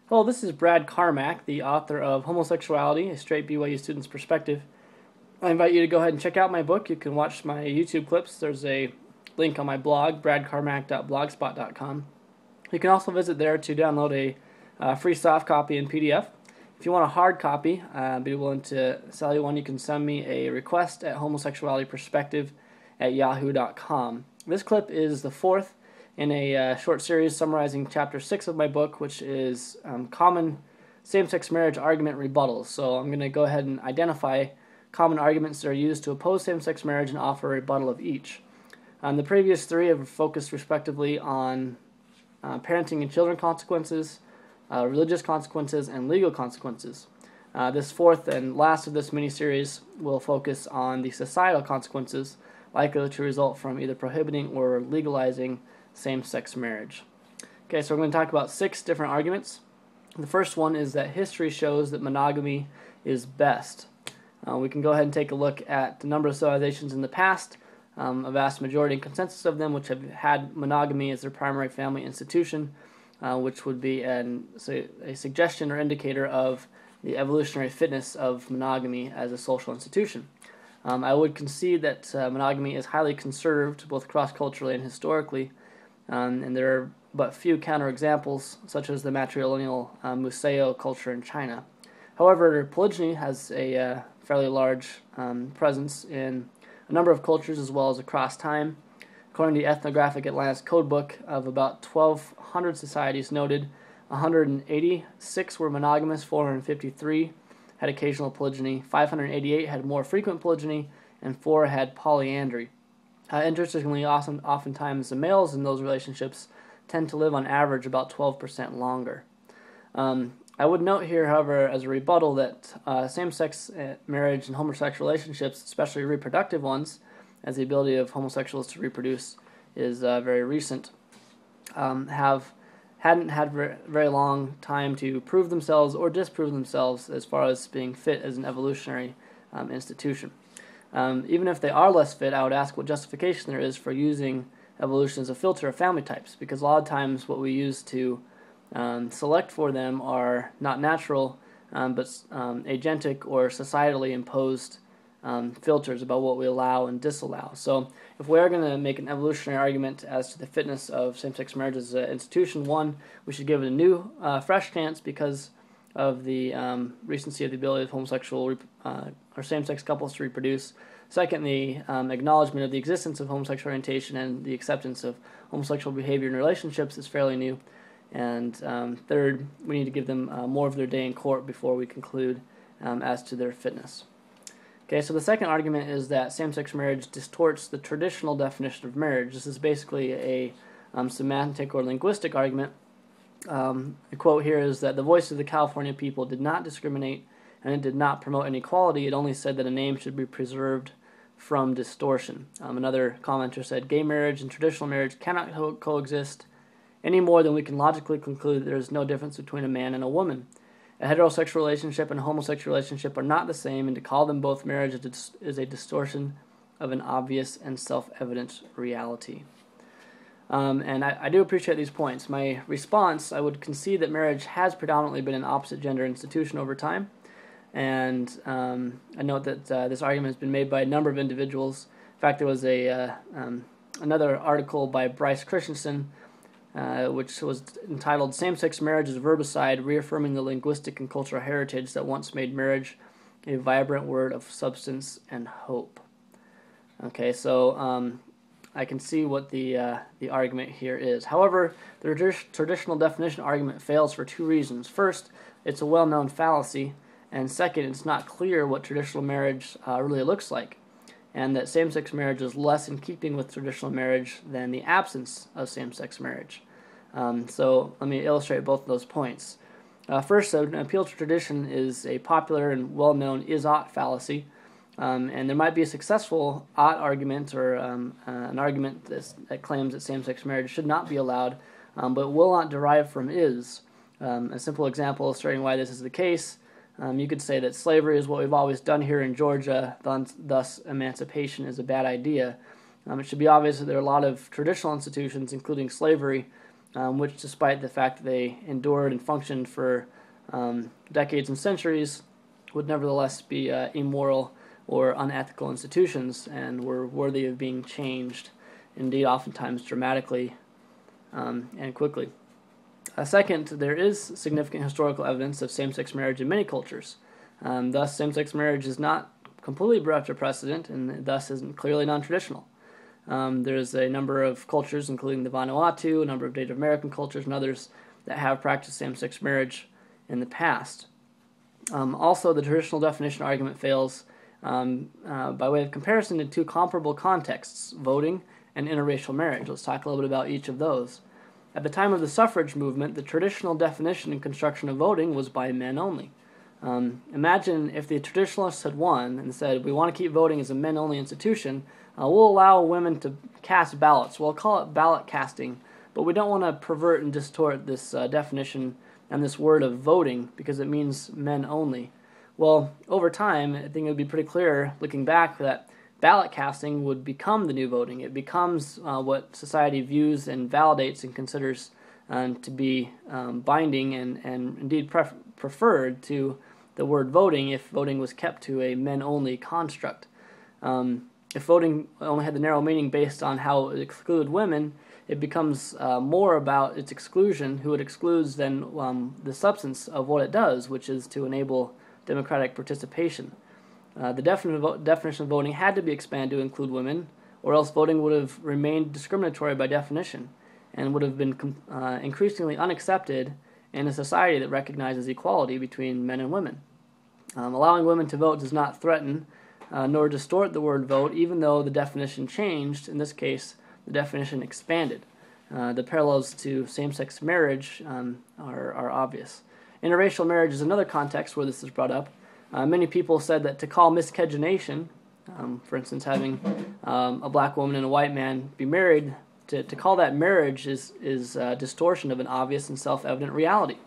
Hello, this is Brad Carmack, the author of Homosexuality, a straight BYU student's perspective. I invite you to go ahead and check out my book. You can watch my YouTube clips. There's a link on my blog, bradcarmack.blogspot.com. You can also visit there to download a free soft copy in PDF. If you want a hard copy, I'd be willing to sell you one. You can send me a request at homosexualityperspective@yahoo.com. This clip is the fourth in a short series summarizing Chapter 6 of my book, which is common same-sex marriage argument rebuttals. So I'm going to go ahead and identify common arguments that are used to oppose same-sex marriage and offer a rebuttal of each. The previous three have focused respectively on parenting and children consequences, religious consequences, and legal consequences. This fourth and last of this mini-series will focus on the societal consequences likely to result from either prohibiting or legalizing same-sex marriage. Okay, so we're going to talk about 6 different arguments. The first one is that history shows that monogamy is best. We can go ahead and take a look at the number of civilizations in the past, a vast majority and consensus of them which have had monogamy as their primary family institution, which would be a suggestion or indicator of the evolutionary fitness of monogamy as a social institution. I would concede that monogamy is highly conserved both cross-culturally and historically, and there are but few counterexamples, such as the matrilineal Museo culture in China. However, polygyny has a fairly large presence in a number of cultures as well as across time. According to the Ethnographic Atlantis Codebook, of about 1,200 societies noted, 186 were monogamous, 453 had occasional polygyny, 588 had more frequent polygyny, and 4 had polyandry. Interestingly, oftentimes the males in those relationships tend to live on average about 12% longer. I would note here, however, as a rebuttal that same-sex marriage and homosexual relationships, especially reproductive ones, as the ability of homosexuals to reproduce is very recent, hadn't had very long time to prove themselves or disprove themselves as far as being fit as an evolutionary institution. Even if they are less fit, I would ask what justification there is for using evolution as a filter of family types, because a lot of times what we use to select for them are not natural, but agentic or societally imposed filters about what we allow and disallow. So if we are going to make an evolutionary argument as to the fitness of same-sex marriage as an institution, one, we should give it a new, fresh chance because of the recency of the ability of homosexual or same-sex couples to reproduce. Second, the acknowledgement of the existence of homosexual orientation and the acceptance of homosexual behavior in relationships is fairly new. And third, we need to give them more of their day in court before we conclude as to their fitness. Okay, so the second argument is that same-sex marriage distorts the traditional definition of marriage. This is basically a semantic or linguistic argument. The quote here is that the voice of the California people did not discriminate and it did not promote inequality. It only said that a name should be preserved from distortion. Another commenter said, gay marriage and traditional marriage cannot coexist any more than we can logically conclude that there is no difference between a man and a woman. A heterosexual relationship and a homosexual relationship are not the same, and to call them both marriage is a distortion of an obvious and self-evident reality. And I do appreciate these points. My response, I would concede that marriage has predominantly been an opposite-gender institution over time, and I note that this argument has been made by a number of individuals. In fact, there was another article by Bryce Christensen which was entitled Same-Sex Marriage is Verbicide, Reaffirming the Linguistic and Cultural Heritage That Once Made Marriage a Vibrant Word of Substance and Hope. Okay, so I can see what the argument here is. However, the traditional definition argument fails for 2 reasons. First, it's a well-known fallacy, and second, it's not clear what traditional marriage really looks like, and that same-sex marriage is less in keeping with traditional marriage than the absence of same-sex marriage. So let me illustrate both of those points. First, an appeal to tradition is a popular and well-known is-ought fallacy, and there might be a successful ought argument or an argument that claims that same-sex marriage should not be allowed, but will not derive from is. A simple example illustrating why this is the case. You could say that slavery is what we've always done here in Georgia, thus emancipation is a bad idea. It should be obvious that there are a lot of traditional institutions, including slavery, which, despite the fact that they endured and functioned for decades and centuries, would nevertheless be immoral or unethical institutions and were worthy of being changed, indeed oftentimes dramatically and quickly. Second, there is significant historical evidence of same-sex marriage in many cultures. Thus, same-sex marriage is not completely bereft of precedent and thus isn't clearly non-traditional. There's a number of cultures, including the Vanuatu, a number of Native American cultures, and others that have practiced same-sex marriage in the past. Also, the traditional definition argument fails by way of comparison to two comparable contexts, voting and interracial marriage. Let's talk a little bit about each of those. At the time of the suffrage movement, the traditional definition and construction of voting was by men only. Imagine if the traditionalists had won and said, we want to keep voting as a men-only institution, we'll allow women to cast ballots. We'll call it ballot casting, but we don't want to pervert and distort this definition and this word of voting because it means men only. Well, over time, I think it would be pretty clear, looking back, that ballot casting would become the new voting. It becomes what society views and validates and considers to be binding and indeed preferred to the word voting if voting was kept to a men-only construct. If voting only had the narrow meaning based on how it excluded women, it becomes more about its exclusion, who it excludes, than the substance of what it does, which is to enable democratic participation. The definition of voting had to be expanded to include women, or else voting would have remained discriminatory by definition and would have been increasingly unaccepted in a society that recognizes equality between men and women. Allowing women to vote does not threaten nor distort the word vote, even though the definition changed. In this case, the definition expanded. The parallels to same-sex marriage are obvious. Interracial marriage is another context where this is brought up. Many people said that to call miscegenation, for instance, having a black woman and a white man be married, to call that marriage is distortion of an obvious and self-evident reality.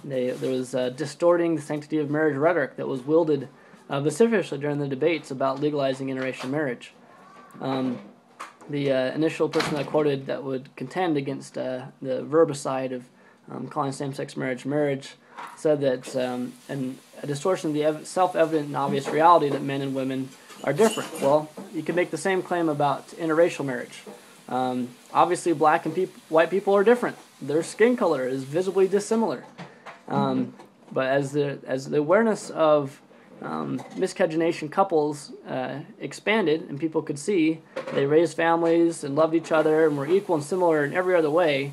There was distorting the sanctity of marriage rhetoric that was wielded vociferously during the debates about legalizing interracial marriage. The initial person I quoted that would contend against the verbicide of calling same-sex marriage said that a distortion of the self-evident and obvious reality that men and women are different. Well, you could make the same claim about interracial marriage. Obviously, black and white people are different. Their skin color is visibly dissimilar. But as the awareness of miscegenation couples expanded and people could see they raised families and loved each other and were equal and similar in every other way,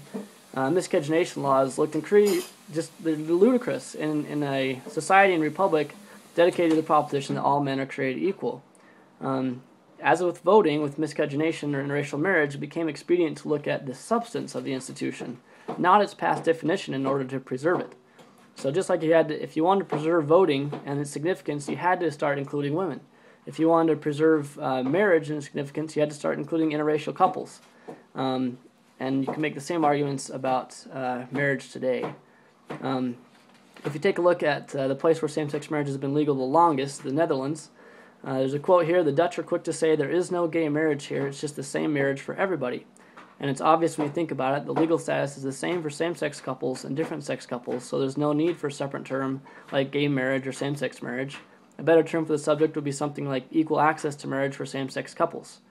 miscegenation laws looked just ludicrous in a society and republic dedicated to the proposition that all men are created equal. As with voting, with miscegenation or interracial marriage, it became expedient to look at the substance of the institution, not its past definition, in order to preserve it. So just like if you wanted to preserve voting and its significance, you had to start including women. If you wanted to preserve marriage and its significance, you had to start including interracial couples. And you can make the same arguments about marriage today. If you take a look at the place where same-sex marriage has been legal the longest, the Netherlands, there's a quote here: "The Dutch are quick to say there is no gay marriage here, it's just the same marriage for everybody." And it's obvious when you think about it, the legal status is the same for same-sex couples and different-sex couples, so there's no need for a separate term like gay marriage or same-sex marriage. A better term for the subject would be something like equal access to marriage for same-sex couples.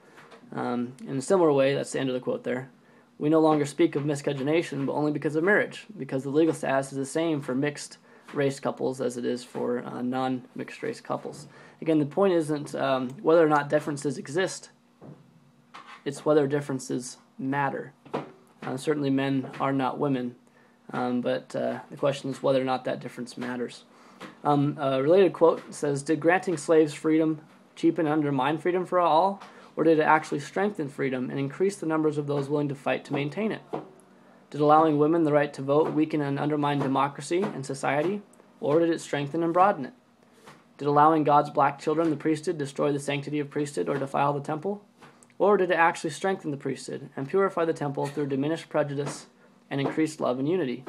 In a similar way, that's the end of the quote there, we no longer speak of miscegenation, but only because of marriage, because the legal status is the same for mixed-race couples as it is for non-mixed-race couples. Again, the point isn't whether or not differences exist, it's whether differences matter. Certainly men are not women, but the question is whether or not that difference matters. A related quote says, "Did granting slaves freedom cheapen and undermine freedom for all, or did it actually strengthen freedom and increase the numbers of those willing to fight to maintain it? Did allowing women the right to vote weaken and undermine democracy and society, or did it strengthen and broaden it? Did allowing God's black children the priesthood destroy the sanctity of priesthood or defile the temple? Or did it actually strengthen the priesthood and purify the temple through diminished prejudice and increased love and unity?"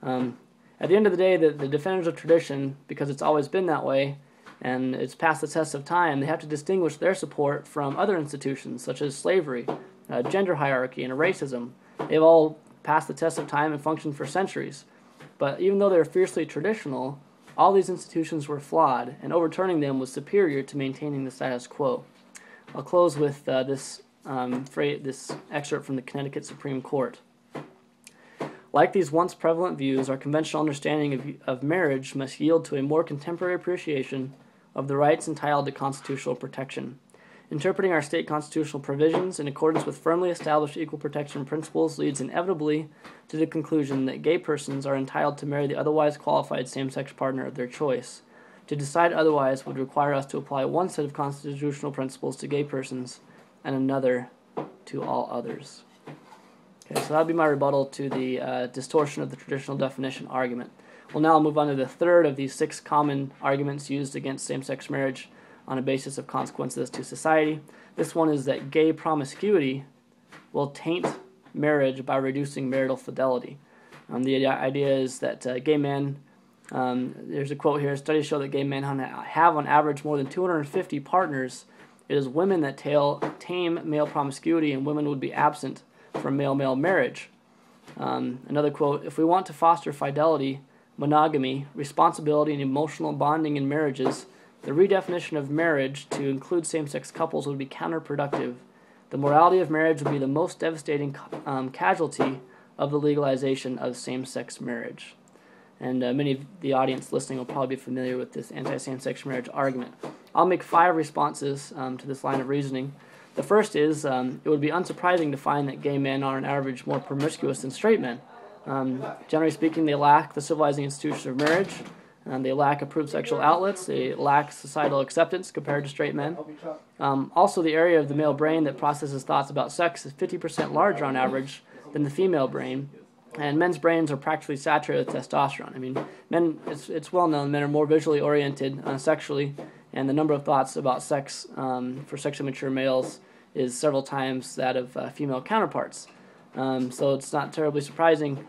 At the end of the day, the defenders of tradition, because it's always been that way, and it's past the test of time, they have to distinguish their support from other institutions, such as slavery, gender hierarchy, and racism. They've all passed the test of time and functioned for centuries. But even though they were fiercely traditional, all these institutions were flawed, and overturning them was superior to maintaining the status quo. I'll close with this excerpt from the Connecticut Supreme Court. Like these once prevalent views, our conventional understanding of marriage must yield to a more contemporary appreciation of the rights entitled to constitutional protection. Interpreting our state constitutional provisions in accordance with firmly established equal protection principles leads inevitably to the conclusion that gay persons are entitled to marry the otherwise qualified same-sex partner of their choice. To decide otherwise would require us to apply one set of constitutional principles to gay persons and another to all others. Okay, so that would be my rebuttal to the distortion of the traditional definition argument. We'll now move on to the third of these 6 common arguments used against same-sex marriage on a basis of consequences to society. This one is that gay promiscuity will taint marriage by reducing marital fidelity. The idea is that gay men, there's a quote here, studies show that gay men have on average more than 250 partners. It is women that tame male promiscuity, and women would be absent from male-male marriage. Another quote, if we want to foster fidelity, monogamy, responsibility, and emotional bonding in marriages, the redefinition of marriage to include same-sex couples would be counterproductive. The morality of marriage would be the most devastating casualty of the legalization of same-sex marriage. And many of the audience listening will probably be familiar with this anti-same-sex marriage argument. I'll make 5 responses to this line of reasoning. The first is, it would be unsurprising to find that gay men are on average more promiscuous than straight men. Generally speaking, they lack the civilizing institutions of marriage, they lack approved sexual outlets, they lack societal acceptance compared to straight men. Also, the area of the male brain that processes thoughts about sex is 50% larger on average than the female brain, and men's brains are practically saturated with testosterone. I mean, men, it's well known, men are more visually oriented sexually, and the number of thoughts about sex for sexually mature males is several times that of female counterparts. So it's not terribly surprising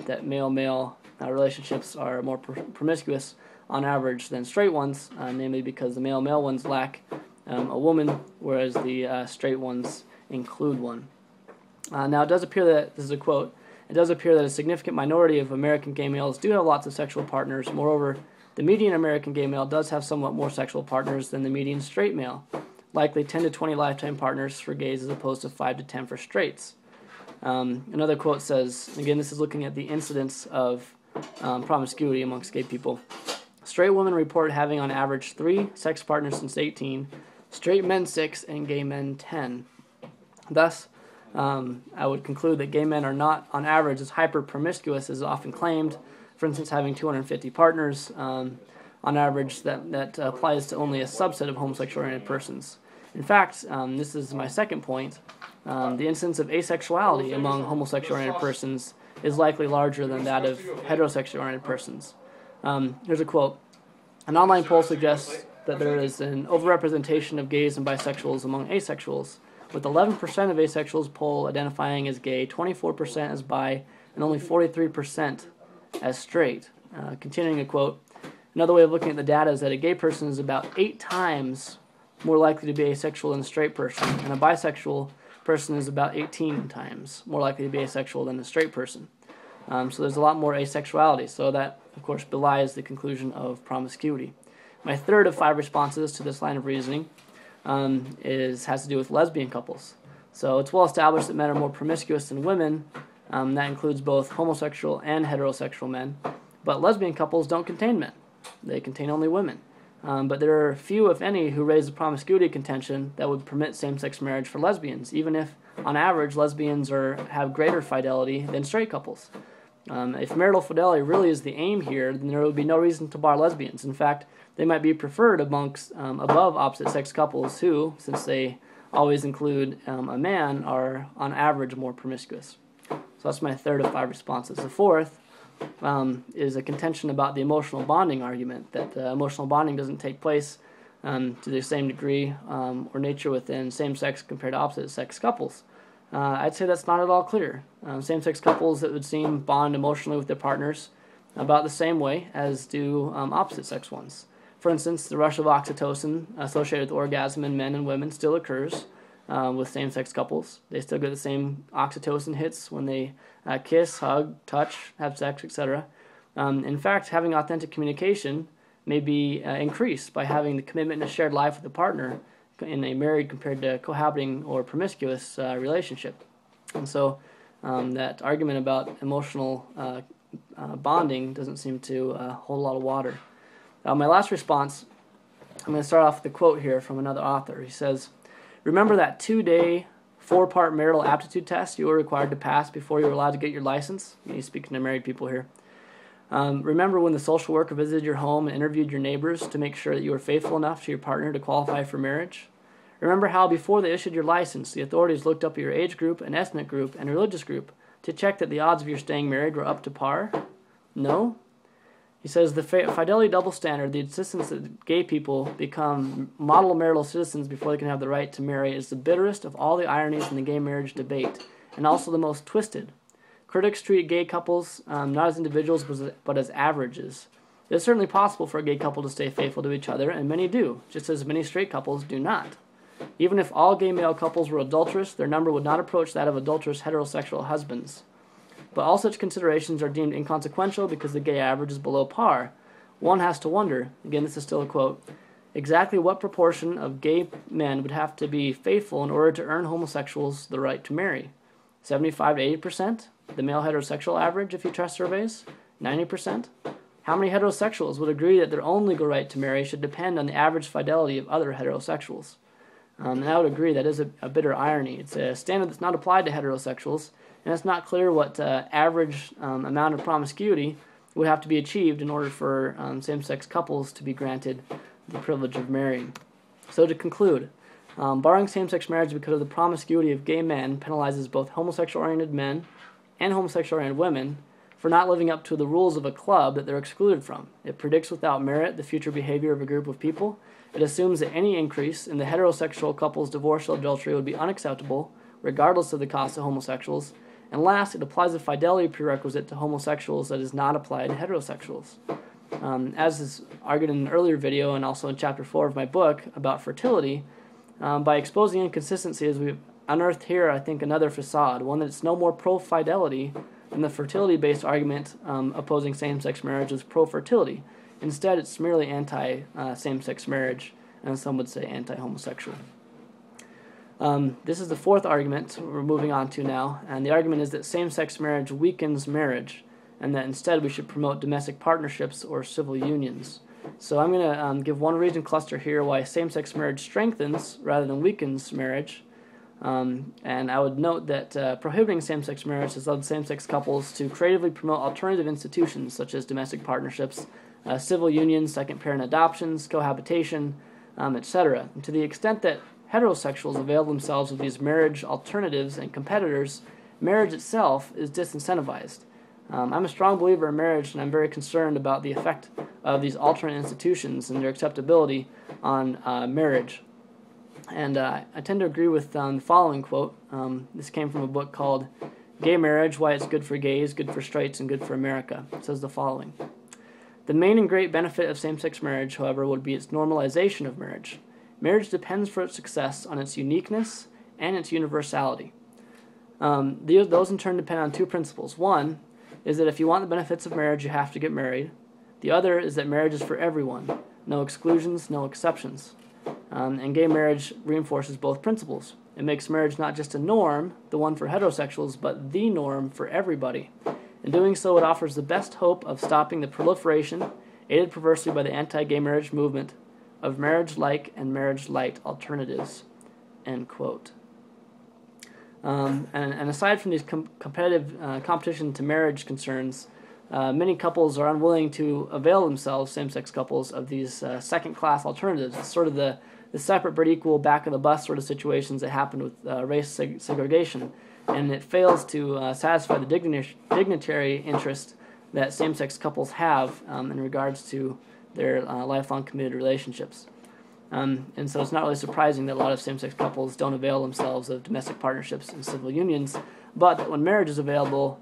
that male-male relationships are more promiscuous on average than straight ones, namely because the male-male ones lack a woman, whereas the straight ones include one. Now, it does appear that, this is a quote, it does appear that a significant minority of American gay males do have lots of sexual partners. Moreover, the median American gay male does have somewhat more sexual partners than the median straight male, likely 10 to 20 lifetime partners for gays as opposed to 5 to 10 for straights. Another quote says, again, this is looking at the incidence of promiscuity amongst gay people. Straight women report having on average 3 sex partners since 18, straight men 6, and gay men 10. Thus, I would conclude that gay men are not, on average, as hyper-promiscuous as often claimed. For instance, having 250 partners, on average, that applies to only a subset of homosexual-oriented persons. In fact, this is my second point, the incidence of asexuality among homosexual-oriented persons is likely larger than that of heterosexual-oriented persons. Here's a quote. An online poll suggests that there is an overrepresentation of gays and bisexuals among asexuals, with 11% of asexuals poll identifying as gay, 24% as bi, and only 43% as straight. Continuing a quote, another way of looking at the data is that a gay person is about 8 times more likely to be asexual than a straight person, and a bisexual person is about 18 times more likely to be asexual than a straight person. So there's a lot more asexuality, so that, of course, belies the conclusion of promiscuity. My third of 5 responses to this line of reasoning has to do with lesbian couples. So it's well established that men are more promiscuous than women. That includes both homosexual and heterosexual men. But lesbian couples don't contain men. They contain only women. But there are few, if any, who raise the promiscuity contention that would permit same-sex marriage for lesbians, even if, on average, lesbians have greater fidelity than straight couples. If marital fidelity really is the aim here, then there would be no reason to bar lesbians. In fact, they might be preferred above opposite-sex couples who, since they always include a man, are, on average, more promiscuous. So that's my third of 5 responses. The fourth is a contention about the emotional bonding argument, that emotional bonding doesn't take place to the same degree or nature within same-sex compared to opposite-sex couples. I'd say that's not at all clear. Same-sex couples, it would seem, bond emotionally with their partners about the same way as do opposite-sex ones. For instance, the rush of oxytocin associated with orgasm in men and women still occurs, with same-sex couples. They still get the same oxytocin hits when they kiss, hug, touch, have sex, etc. In fact, having authentic communication may be increased by having the commitment to shared life with a partner in a married compared to cohabiting or promiscuous relationship. And so that argument about emotional bonding doesn't seem to hold a lot of water. My last response, I'm going to start off with a quote here from another author. He says, "Remember that 2-day, 4-part marital aptitude test you were required to pass before you were allowed to get your license?" He's speaking to married people here. "Remember when the social worker visited your home and interviewed your neighbors to make sure that you were faithful enough to your partner to qualify for marriage? Remember how before they issued your license, the authorities looked up your age group and ethnic group and religious group to check that the odds of your staying married were up to par? No?" He says, "The fidelity double standard, the insistence that gay people become model marital citizens before they can have the right to marry, is the bitterest of all the ironies in the gay marriage debate, and also the most twisted. Critics treat gay couples not as individuals, but as averages. It is certainly possible for a gay couple to stay faithful to each other, and many do, just as many straight couples do not. Even if all gay male couples were adulterous, their number would not approach that of adulterous heterosexual husbands. But all such considerations are deemed inconsequential because the gay average is below par. One has to wonder," again this is still a quote, "exactly what proportion of gay men would have to be faithful in order to earn homosexuals the right to marry? 75 to 80%? The male heterosexual average if you trust surveys? 90%? How many heterosexuals would agree that their own legal right to marry should depend on the average fidelity of other heterosexuals?" And I would agree that is a bitter irony. It's a standard that's not applied to heterosexuals, and it's not clear what average amount of promiscuity would have to be achieved in order for same-sex couples to be granted the privilege of marrying. So to conclude, barring same-sex marriage because of the promiscuity of gay men penalizes both homosexual-oriented men and homosexual-oriented women for not living up to the rules of a club that they're excluded from. It predicts without merit the future behavior of a group of people. It assumes that any increase in the heterosexual couple's divorce or adultery would be unacceptable, regardless of the cost of homosexuals. And last, it applies a fidelity prerequisite to homosexuals that is not applied to heterosexuals. As is argued in an earlier video and also in Chapter 4 of my book about fertility, by exposing inconsistencies, we've unearthed here, I think, another facade, one that's no more pro-fidelity than the fertility-based argument opposing same-sex marriage is pro-fertility. Instead, it's merely anti-same-sex marriage, and some would say anti-homosexual. This is the fourth argument we're moving on to now, and the argument is that same-sex marriage weakens marriage, and that instead we should promote domestic partnerships or civil unions. So I'm going to give one reason cluster here why same-sex marriage strengthens rather than weakens marriage. And I would note that prohibiting same-sex marriage has led same-sex couples to creatively promote alternative institutions such as domestic partnerships, civil unions, second-parent adoptions, cohabitation, etc. And to the extent that heterosexuals avail themselves of these marriage alternatives and competitors, marriage itself is disincentivized. I'm a strong believer in marriage, and I'm very concerned about the effect of these alternate institutions and their acceptability on marriage. And I tend to agree with the following quote. This came from a book called Gay Marriage, Why It's Good for Gays, Good for Straights, and Good for America. It says the following: "The main and great benefit of same-sex marriage, however, would be its normalization of marriage. Marriage depends for its success on its uniqueness and its universality. Those in turn depend on two principles. One is that if you want the benefits of marriage, you have to get married. The other is that marriage is for everyone. No exclusions, no exceptions. And gay marriage reinforces both principles. It makes marriage not just a norm, the one for heterosexuals, but the norm for everybody. In doing so, it offers the best hope of stopping the proliferation, aided perversely by the anti-gay marriage movement, of marriage-like and marriage-light alternatives." End quote. And aside from these competitive competition to marriage concerns, many couples are unwilling to avail themselves, same-sex couples, of these second-class alternatives. It's sort of the separate but equal back-of-the-bus sort of situations that happen with race segregation, and it fails to satisfy the dignitary interest that same-sex couples have in regards to their lifelong committed relationships. And so it's not really surprising that a lot of same-sex couples don't avail themselves of domestic partnerships and civil unions, but that when marriage is available,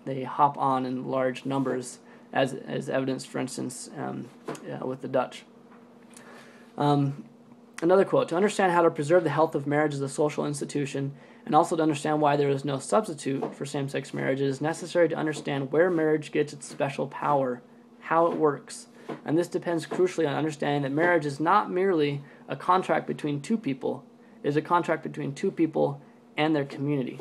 they hop on in large numbers, as evidenced, for instance, with the Dutch. Another quote, "To understand how to preserve the health of marriage as a social institution, and also to understand why there is no substitute for same-sex marriage, it is necessary to understand where marriage gets its special power, how it works. And this depends crucially on understanding that marriage is not merely a contract between two people, it is a contract between two people and their community."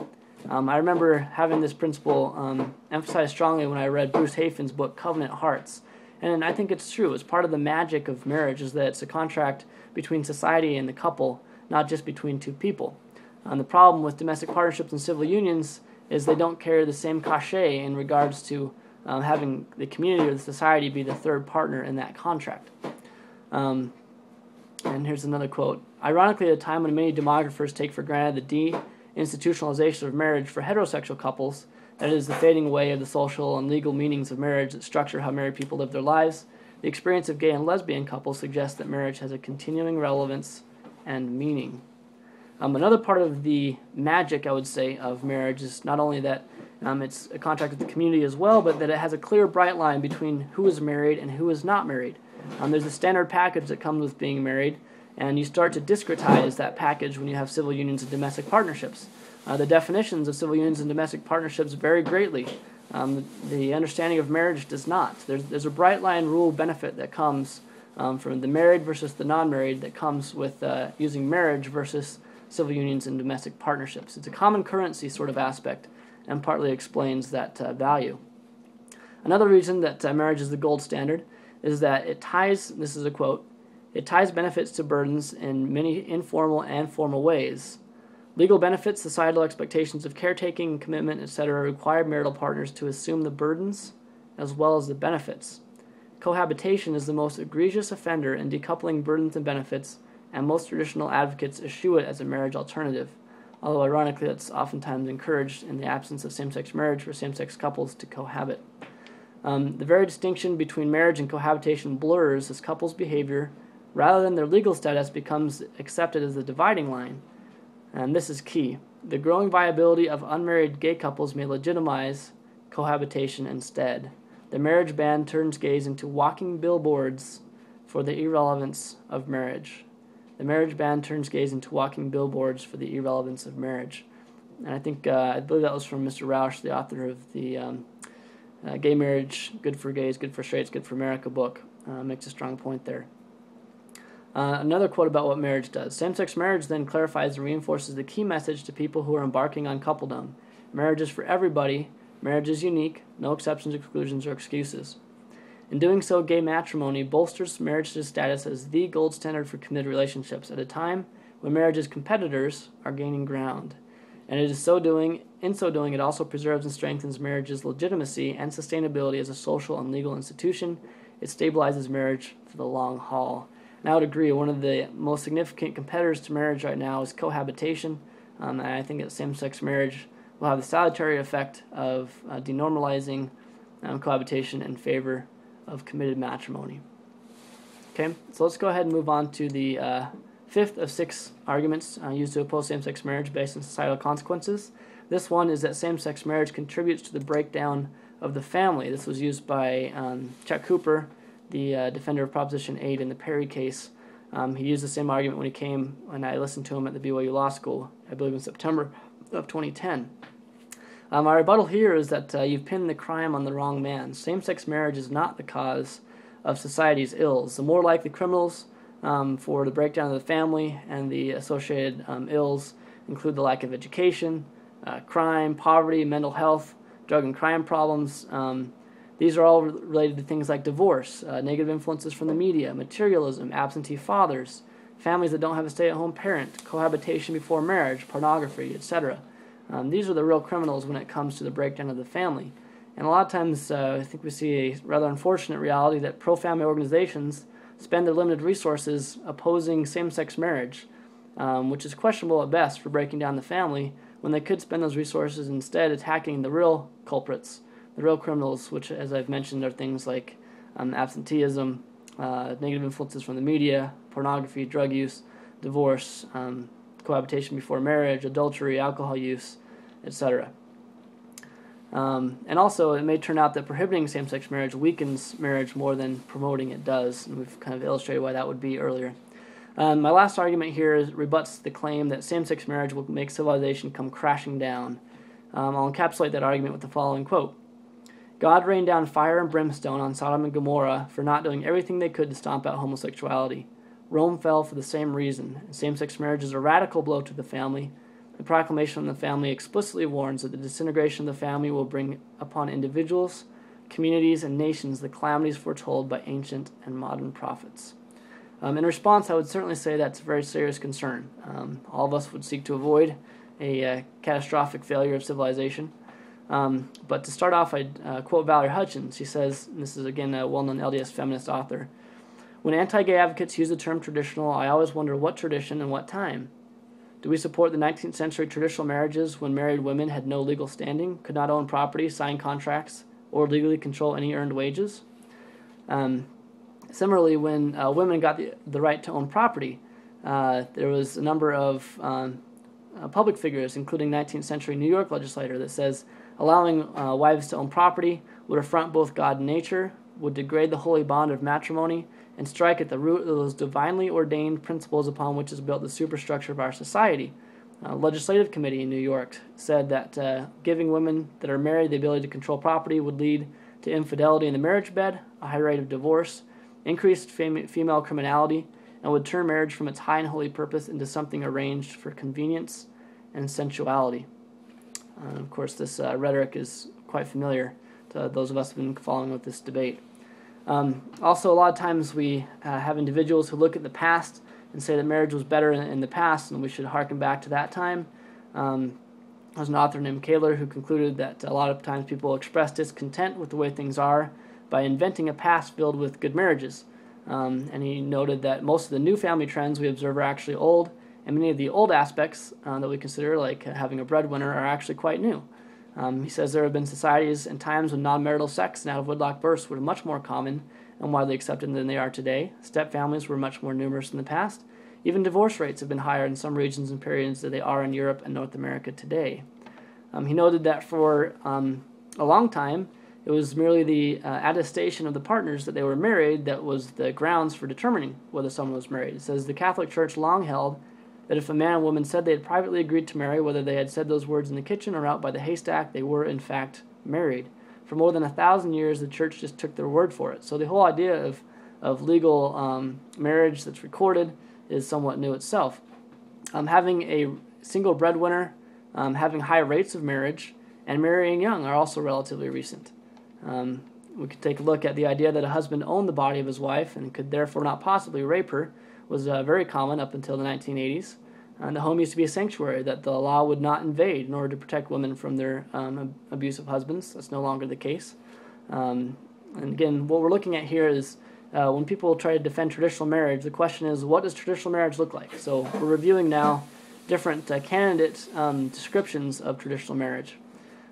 I remember having this principle emphasized strongly when I read Bruce Haifen's book, Covenant Hearts. And I think it's true. It's part of the magic of marriage is that it's a contract between society and the couple, not just between two people. The problem with domestic partnerships and civil unions is they don't carry the same cachet in regards to having the community or the society be the third partner in that contract. And here's another quote. "Ironically, at a time when many demographers take for granted the deinstitutionalization of marriage for heterosexual couples, that is, the fading away of the social and legal meanings of marriage that structure how married people live their lives, the experience of gay and lesbian couples suggests that marriage has a continuing relevance and meaning." Another part of the magic, I would say, of marriage is not only that it's a contract with the community as well, but that it has a clear, bright line between who is married and who is not married. There's a standard package that comes with being married, and you start to discretize that package when you have civil unions and domestic partnerships. The definitions of civil unions and domestic partnerships vary greatly. The understanding of marriage does not. There's a bright line rule benefit that comes from the married versus the non-married that comes with using marriage versus civil unions and domestic partnerships. It's a common currency sort of aspect and partly explains that value. Another reason that marriage is the gold standard is that it ties, this is a quote, "It ties benefits to burdens in many informal and formal ways. Legal benefits, societal expectations of caretaking, commitment, etc. require marital partners to assume the burdens as well as the benefits. Cohabitation is the most egregious offender in decoupling burdens and benefits, and most traditional advocates eschew it as a marriage alternative, although ironically that's oftentimes encouraged in the absence of same-sex marriage for same-sex couples to cohabit. The very distinction between marriage and cohabitation blurs as couples' behavior, rather than their legal status, becomes accepted as the dividing line. And this is key. The growing viability of unmarried gay couples may legitimize cohabitation instead. The marriage ban turns gays into walking billboards for the irrelevance of marriage. The marriage ban turns gays into walking billboards for the irrelevance of marriage." And I think, I believe that was from Mr. Rausch, the author of the Gay Marriage, Good for Gays, Good for Straights, Good for America book. Makes a strong point there. Another quote about what marriage does. "Same-sex marriage then clarifies and reinforces the key message to people who are embarking on coupledom. Marriage is for everybody. Marriage is unique. No exceptions, exclusions, or excuses. In doing so, gay matrimony bolsters marriage's status as the gold standard for committed relationships at a time when marriage's competitors are gaining ground. And in so doing, it also preserves and strengthens marriage's legitimacy and sustainability as a social and legal institution. It stabilizes marriage for the long haul." And I would agree, one of the most significant competitors to marriage right now is cohabitation. And I think that same-sex marriage will have the salutary effect of denormalizing cohabitation in favor of committed matrimony. Okay, so let's go ahead and move on to the fifth of 6 arguments used to oppose same-sex marriage based on societal consequences. This one is that same-sex marriage contributes to the breakdown of the family. This was used by Chuck Cooper, the defender of Proposition 8 in the Perry case. He used the same argument when I listened to him at the BYU Law School, I believe in September of 2010. My rebuttal here is that you've pinned the crime on the wrong man. Same-sex marriage is not the cause of society's ills. The more likely criminals for the breakdown of the family and the associated ills include the lack of education, crime, poverty, mental health, drug and crime problems. These are all related to things like divorce, negative influences from the media, materialism, absentee fathers, families that don't have a stay-at-home parent, cohabitation before marriage, pornography, etc. These are the real criminals when it comes to the breakdown of the family. And a lot of times I think we see a rather unfortunate reality that pro-family organizations spend their limited resources opposing same-sex marriage, which is questionable at best for breaking down the family, when they could spend those resources instead attacking the real culprits, the real criminals, which, as I've mentioned, are things like absenteeism, negative influences from the media, pornography, drug use, divorce, cohabitation before marriage, adultery, alcohol use, etc. And also, it may turn out that prohibiting same-sex marriage weakens marriage more than promoting it does, and we've kind of illustrated why that would be earlier. My last argument here rebuts the claim that same-sex marriage will make civilization come crashing down. I'll encapsulate that argument with the following quote. God rained down fire and brimstone on Sodom and Gomorrah for not doing everything they could to stomp out homosexuality. Rome fell for the same reason. Same-sex marriage is a radical blow to the family. The proclamation of the family explicitly warns that the disintegration of the family will bring upon individuals, communities, and nations the calamities foretold by ancient and modern prophets. In response, I would certainly say that's a very serious concern. All of us would seek to avoid a catastrophic failure of civilization. But to start off, I'd quote Valerie Hutchins. She says, and this is again a well-known LDS feminist author, "When anti-gay advocates use the term traditional, I always wonder what tradition and what time. Do we support the 19th century traditional marriages when married women had no legal standing, could not own property, sign contracts, or legally control any earned wages? Similarly, when women got the right to own property, there was a number of public figures, including 19th century New York legislator, that says allowing wives to own property would affront both God and nature, would degrade the holy bond of matrimony, and strike at the root of those divinely ordained principles upon which is built the superstructure of our society." A legislative committee in New York said that giving women that are married the ability to control property would lead to infidelity in the marriage bed, a high rate of divorce, increased female criminality, and would turn marriage from its high and holy purpose into something arranged for convenience and sensuality. Of course, this rhetoric is quite familiar to those of us who have been following with this debate. Also, a lot of times we have individuals who look at the past and say that marriage was better in the past and we should harken back to that time. There's an author named Kaler who concluded that a lot of times people express discontent with the way things are by inventing a past filled with good marriages. And he noted that most of the new family trends we observe are actually old, and many of the old aspects that we consider, like having a breadwinner, are actually quite new. He says there have been societies and times when non-marital sex and out-of-wedlock births were much more common and widely accepted than they are today. Step-families were much more numerous in the past. Even divorce rates have been higher in some regions and periods than they are in Europe and North America today. He noted that for a long time, it was merely the attestation of the partners that they were married that was the grounds for determining whether someone was married. It says the Catholic Church long held that if a man and woman said they had privately agreed to marry, whether they had said those words in the kitchen or out by the haystack, they were in fact married. For more than 1,000 years, the church just took their word for it. So the whole idea of legal marriage that's recorded is somewhat new itself. Having a single breadwinner, having high rates of marriage, and marrying young are also relatively recent. We could take a look at the idea that a husband owned the body of his wife and could therefore not possibly rape her was very common up until the 1980s. The home used to be a sanctuary that the law would not invade in order to protect women from their abusive husbands. That's no longer the case. And again, what we're looking at here is when people try to defend traditional marriage, the question is, what does traditional marriage look like? So we're reviewing now different candidate descriptions of traditional marriage.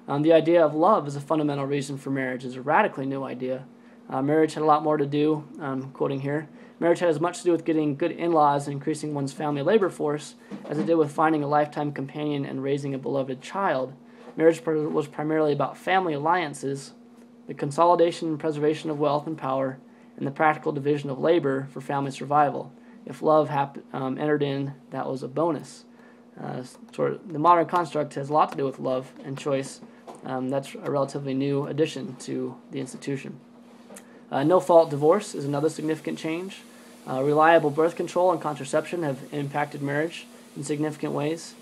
The idea of love as a fundamental reason for marriage is a radically new idea. Marriage had a lot more to do, quoting here, marriage had as much to do with getting good in-laws and increasing one's family labor force as it did with finding a lifetime companion and raising a beloved child. Marriage was primarily about family alliances, the consolidation and preservation of wealth and power, and the practical division of labor for family survival. If love entered in, that was a bonus. The modern construct has a lot to do with love and choice. That's a relatively new addition to the institution. No-fault divorce is another significant change. Reliable birth control and contraception have impacted marriage in significant ways.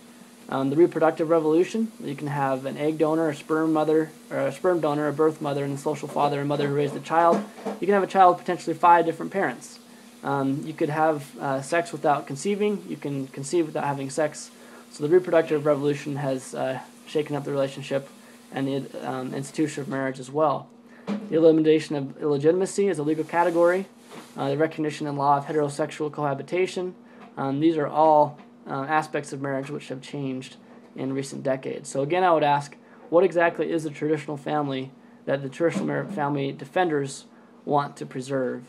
The reproductive revolution, you can have an egg donor, a sperm donor, a birth mother, and a social father and mother who raised a child. You can have a child with potentially 5 different parents. You could have sex without conceiving. You can conceive without having sex. So the reproductive revolution has shaken up the relationship and the institution of marriage as well. The elimination of illegitimacy as a legal category, the recognition in law of heterosexual cohabitation. These are all aspects of marriage which have changed in recent decades. So again, I would ask, what exactly is the traditional family that the traditional family defenders want to preserve?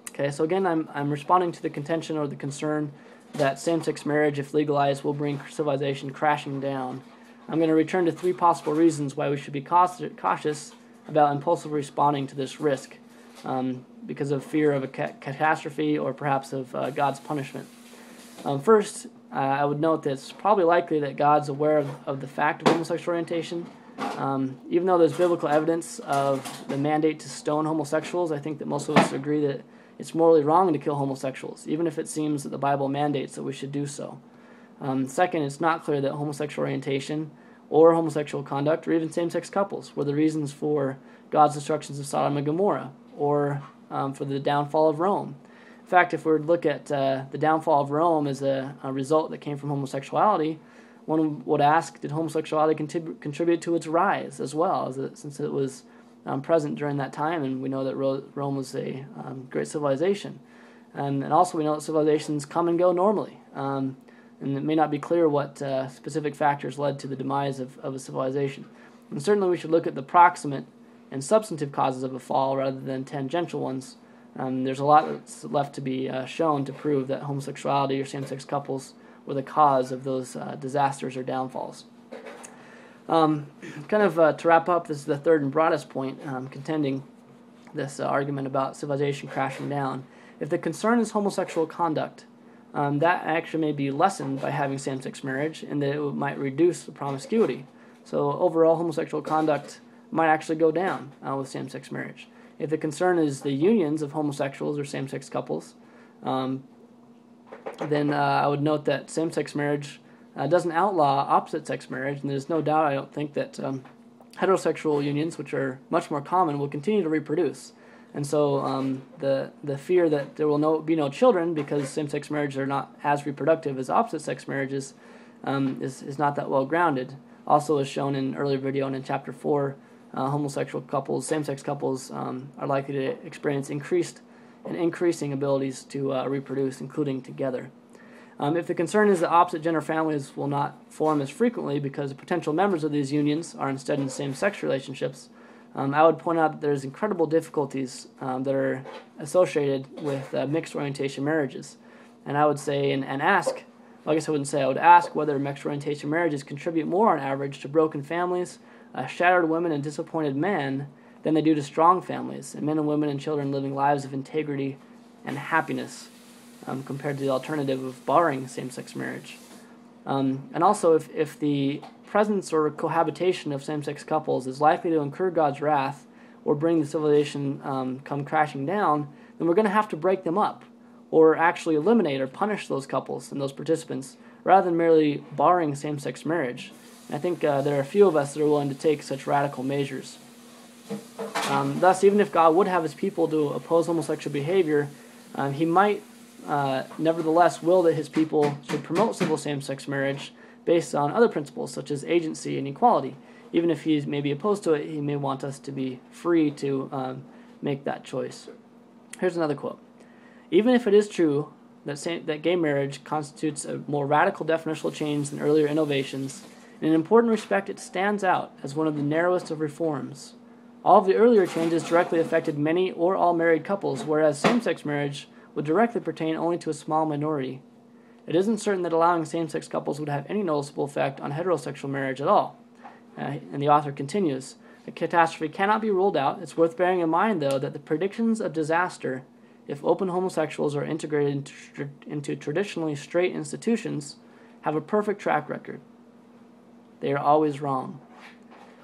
Okay, so again, I'm responding to the contention or the concern that same-sex marriage, if legalized, will bring civilization crashing down. I'm going to return to 3 possible reasons why we should be cautious about impulsively responding to this risk. because of fear of a catastrophe or perhaps of God's punishment. First, I would note that it's probably likely that God's aware of the fact of homosexual orientation. Even though there's biblical evidence of the mandate to stone homosexuals, I think that most of us agree that it's morally wrong to kill homosexuals, even if it seems that the Bible mandates that we should do so. Second, it's not clear that homosexual orientation or homosexual conduct or even same-sex couples were the reasons for God's destructions of Sodom and Gomorrah or for the downfall of Rome. In fact, if we were to look at the downfall of Rome as a result that came from homosexuality, one would ask, did homosexuality contribute to its rise as well, since it was present during that time, and we know that Rome was a great civilization. And also we know that civilizations come and go normally, and it may not be clear what specific factors led to the demise of a civilization. And certainly we should look at the proximate and substantive causes of a fall rather than tangential ones. There's a lot that's left to be shown to prove that homosexuality or same-sex couples were the cause of those disasters or downfalls. To wrap up, this is the third and broadest point contending this argument about civilization crashing down. If the concern is homosexual conduct, that actually may be lessened by having same-sex marriage, and that it might reduce the promiscuity. So overall, homosexual conduct might actually go down with same-sex marriage. If the concern is the unions of homosexuals or same-sex couples, then I would note that same-sex marriage doesn't outlaw opposite-sex marriage, and there's no doubt, I don't think, that heterosexual unions, which are much more common, will continue to reproduce. And so the fear that there will be no children because same-sex marriages are not as reproductive as opposite-sex marriages is not that well grounded. Also, as shown in an earlier video and in Chapter 4, homosexual couples, same-sex couples, are likely to experience increasing abilities to reproduce, including together. If the concern is that opposite-gender families will not form as frequently because potential members of these unions are instead in same-sex relationships, I would point out that there's incredible difficulties that are associated with mixed orientation marriages. And I would say, and ask, well, I guess I wouldn't say, I would ask whether mixed orientation marriages contribute more on average to broken families, shattered women, and disappointed men than they do to strong families, and men and women and children living lives of integrity and happiness compared to the alternative of barring same-sex marriage. And also, if the presence or cohabitation of same-sex couples is likely to incur God's wrath or bring the civilization come crashing down, then we're going to have to break them up or actually eliminate or punish those couples and those participants rather than merely barring same-sex marriage. And I think there are a few of us that are willing to take such radical measures. Thus, even if God would have his people to oppose homosexual behavior, he might nevertheless will that his people should promote civil same-sex marriage based on other principles such as agency and equality. Even if he may be opposed to it, he may want us to be free to make that choice. Here's another quote. Even if it is true that gay marriage constitutes a more radical definitional change than earlier innovations, in an important respect it stands out as one of the narrowest of reforms. All of the earlier changes directly affected many or all married couples, whereas same-sex marriage would directly pertain only to a small minority. It isn't certain that allowing same-sex couples would have any noticeable effect on heterosexual marriage at all. And the author continues, a catastrophe cannot be ruled out. It's worth bearing in mind, though, that the predictions of disaster, if open homosexuals are integrated into traditionally straight institutions, have a perfect track record. They are always wrong.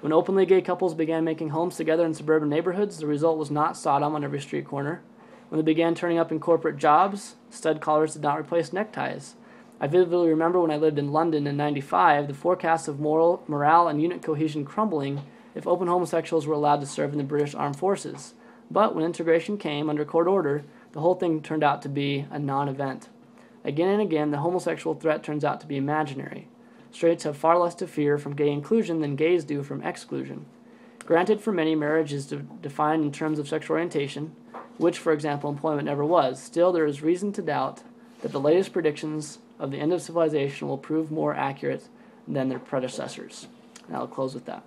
When openly gay couples began making homes together in suburban neighborhoods, the result was not Sodom on every street corner. When they began turning up in corporate jobs, stud collars did not replace neckties. I vividly remember when I lived in London in '95, the forecasts of morale and unit cohesion crumbling if open homosexuals were allowed to serve in the British Armed Forces. But when integration came under court order, the whole thing turned out to be a non-event. Again and again, the homosexual threat turns out to be imaginary. Straights have far less to fear from gay inclusion than gays do from exclusion. Granted, for many, marriage is defined in terms of sexual orientation, which, for example, employment never was. Still, there is reason to doubt that the latest predictions of the end of civilization will prove more accurate than their predecessors. And I'll close with that.